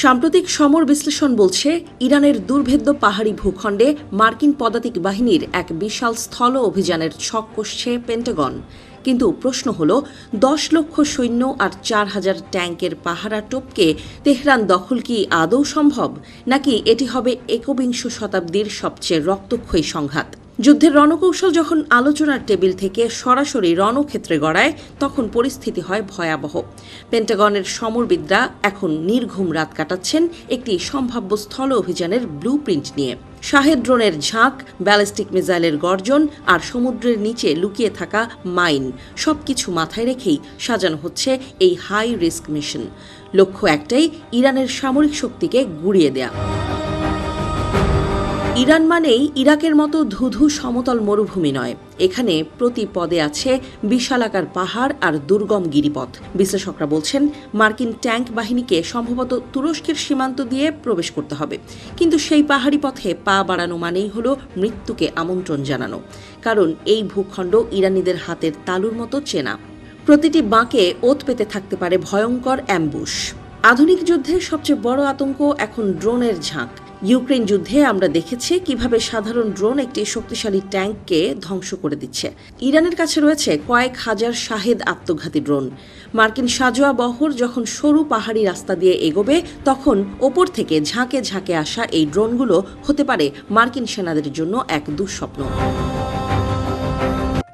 সাম্প্রতিক সমর বিশ্লেষণ বলছে, ইরানের দুর্ভেদ্য পাহাড়ি ভূখণ্ডে মার্কিন পদাতিক বাহিনীর এক বিশাল স্থল অভিযানের ছক কষছে পেন্টাগন। কিন্তু প্রশ্ন হল, 10 লক্ষ সৈন্য আর 4000 ট্যাঙ্কের পাহারা টপকে তেহরান দখল কি আদৌ সম্ভব, নাকি এটি হবে একবিংশ শতাব্দীর সবচেয়ে রক্তক্ষয়ী সংঘাত? যুদ্ধের রণকৌশল যখন আলোচনার টেবিল থেকে সরাসরি রণক্ষেত্রে গড়ায়, তখন পরিস্থিতি হয় ভয়াবহ। পেন্টাগনের সমরবিদরা এখন নির্ঘুম রাত কাটাচ্ছেন একটি সম্ভাব্য স্থল অভিযানের ব্লুপ্রিন্ট নিয়ে। শাহেদ ড্রোনের ঝাঁক, ব্যালিস্টিক মিসাইলের গর্জন আর সমুদ্রের নিচে লুকিয়ে থাকা মাইন, সবকিছু মাথায় রেখেই সাজানো হচ্ছে এই হাই রিস্ক মিশন। লক্ষ্য একটাই, ইরানের সামরিক শক্তিকে গুঁড়িয়ে দেয়া। ইরান মানেই ইরাকের মতো ধুধু সমতল মরুভূমি নয়। এখানে প্রতি পদে আছে বিশালাকার পাহাড় আর দুর্গম গিরিপথ। বিশ্লেষকরা বলছেন, মার্কিন ট্যাঙ্ক বাহিনীকে সম্ভবত তুরস্কের সীমান্ত দিয়ে প্রবেশ করতে হবে। কিন্তু সেই পাহাড়ি পথে পা বাড়ানো মানেই হলো মৃত্যুকে আমন্ত্রণ জানানো। কারণ এই ভূখণ্ড ইরানিদের হাতের তালুর মতো চেনা। প্রতিটি বাঁকে ওত পেতে থাকতে পারে ভয়ঙ্কর অ্যাম্বুশ। আধুনিক যুদ্ধে সবচেয়ে বড় আতঙ্ক এখন ড্রোনের ঝাঁক। ইউক্রেন যুদ্ধে আমরা দেখেছি কিভাবে সাধারণ ড্রোন একটি শক্তিশালী ট্যাঙ্ককে ধ্বংস করে দিচ্ছে। ইরানের কাছে রয়েছে কয়েক হাজার শাহেদ আত্মঘাতী ড্রোন। মার্কিন সাজোয়া বহর যখন সরু পাহাড়ি রাস্তা দিয়ে এগোবে, তখন ওপর থেকে ঝাঁকে ঝাঁকে আসা এই ড্রোনগুলো হতে পারে মার্কিন সেনাদের জন্য এক দুঃস্বপ্ন।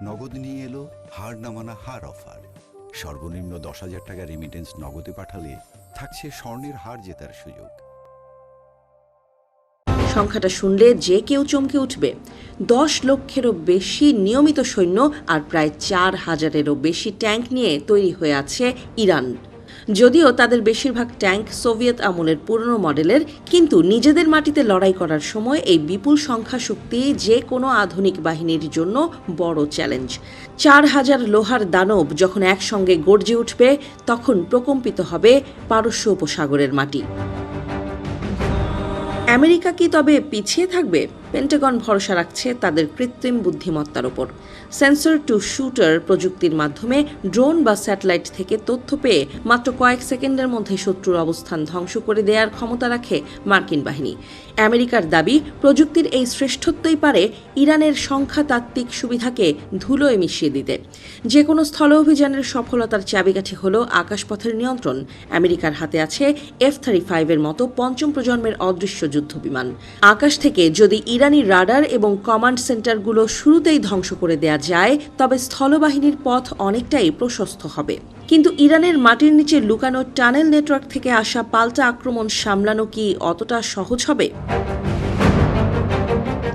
নগদ নিয়ে এলো হার না মানা হার অফার। সর্বনিম্ন 10,000 টাকা রেমিটেন্স নগদে পাঠালে থাকছে স্বর্ণের হার জেতার সুযোগ। সংখ্যাটা শুনলে যে কেউ চমকে উঠবে। 10 লক্ষেরও বেশি নিয়মিত সৈন্য আর প্রায় 4000-এরও বেশি ট্যাঙ্ক নিয়ে তৈরি হয়ে আছে ইরান। যদিও তাদের বেশিরভাগ ট্যাঙ্ক সোভিয়েত আমলের পুরনো মডেলের, কিন্তু নিজেদের মাটিতে লড়াই করার সময় এই বিপুল সংখ্যা শক্তি যে কোনো আধুনিক বাহিনীর জন্য বড় চ্যালেঞ্জ। 4000 লোহার দানব যখন একসঙ্গে গর্জে উঠবে, তখন প্রকম্পিত হবে পারস্য উপসাগরের মাটি। আমেরিকা কি তবে পিছিয়ে থাকবে? পেন্টাগন ভরসা রাখছে তাদের কৃত্রিম বুদ্ধিমত্তার ওপর। সেন্সর টু শুটার প্রযুক্তির মাধ্যমে ড্রোন বা স্যাটেলাইট থেকে তথ্য পেয়ে মাত্র কয়েক সেকেন্ডের মধ্যে শত্রুর অবস্থান ধ্বংস করে দেওয়ার ক্ষমতা রাখে মার্কিন বাহিনী। আমেরিকার দাবি, প্রযুক্তির এই শ্রেষ্ঠত্বই পারে ইরানের সংখ্যাতাত্ত্বিক সুবিধাকে ধুলোয় মিশিয়ে দিতে। যে কোনো স্থল অভিযানের সফলতার চাবিকাঠি হল আকাশপথের নিয়ন্ত্রণ। আমেরিকার হাতে আছে F-35-এর মতো পঞ্চম প্রজন্মের অদৃশ্য যুদ্ধবিমান। আকাশ থেকে যদি ইরানি রাডার এবং কমান্ড সেন্টারগুলো শুরুতেই ধ্বংস করে দেয়া যায়, তবে স্থলবাহিনীর পথ অনেকটাই প্রশস্ত হবে। কিন্তু ইরানের মাটির নিচে লুকানো টানেল নেটওয়ার্ক থেকে আসা পাল্টা আক্রমণ সামলানো কি অতটা সহজ হবে?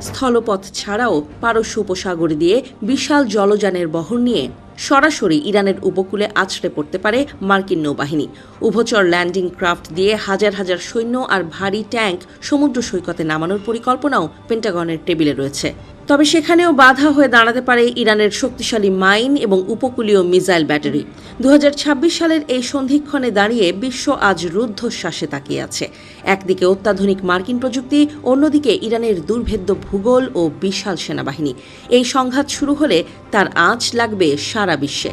স্থলপথ ছাড়াও পারস্য উপসাগর দিয়ে বিশাল জলযানের বহর নিয়ে সরাসরি ইরানের উপকূলে আছড়ে পড়তে পারে মার্কিন নৌবাহিনী। উভচর ল্যান্ডিং ক্রাফট দিয়ে হাজার হাজার সৈন্য আর ভারী ট্যাঙ্ক সমুদ্র সৈকতে নামানোর পরিকল্পনাও পেন্টাগনের টেবিলে রয়েছে। তবে সেখানেও বাধা হয়ে দাঁড়াতে পারে ইরানের শক্তিশালী মাইন এবং উপকূলীয় মিসাইল ব্যাটারি। 2026 সালের এই সন্ধিক্ষণে দাঁড়িয়ে বিশ্ব আজ রুদ্ধশ্বাসে তাকিয়ে আছে। একদিকে অত্যাধুনিক মার্কিন প্রযুক্তি, অন্যদিকে ইরানের দুর্ভেদ্য ভূগোল ও বিশাল সেনাবাহিনী। এই সংঘাত শুরু হলে তার আঁচ লাগবে সারা বিশ্বে।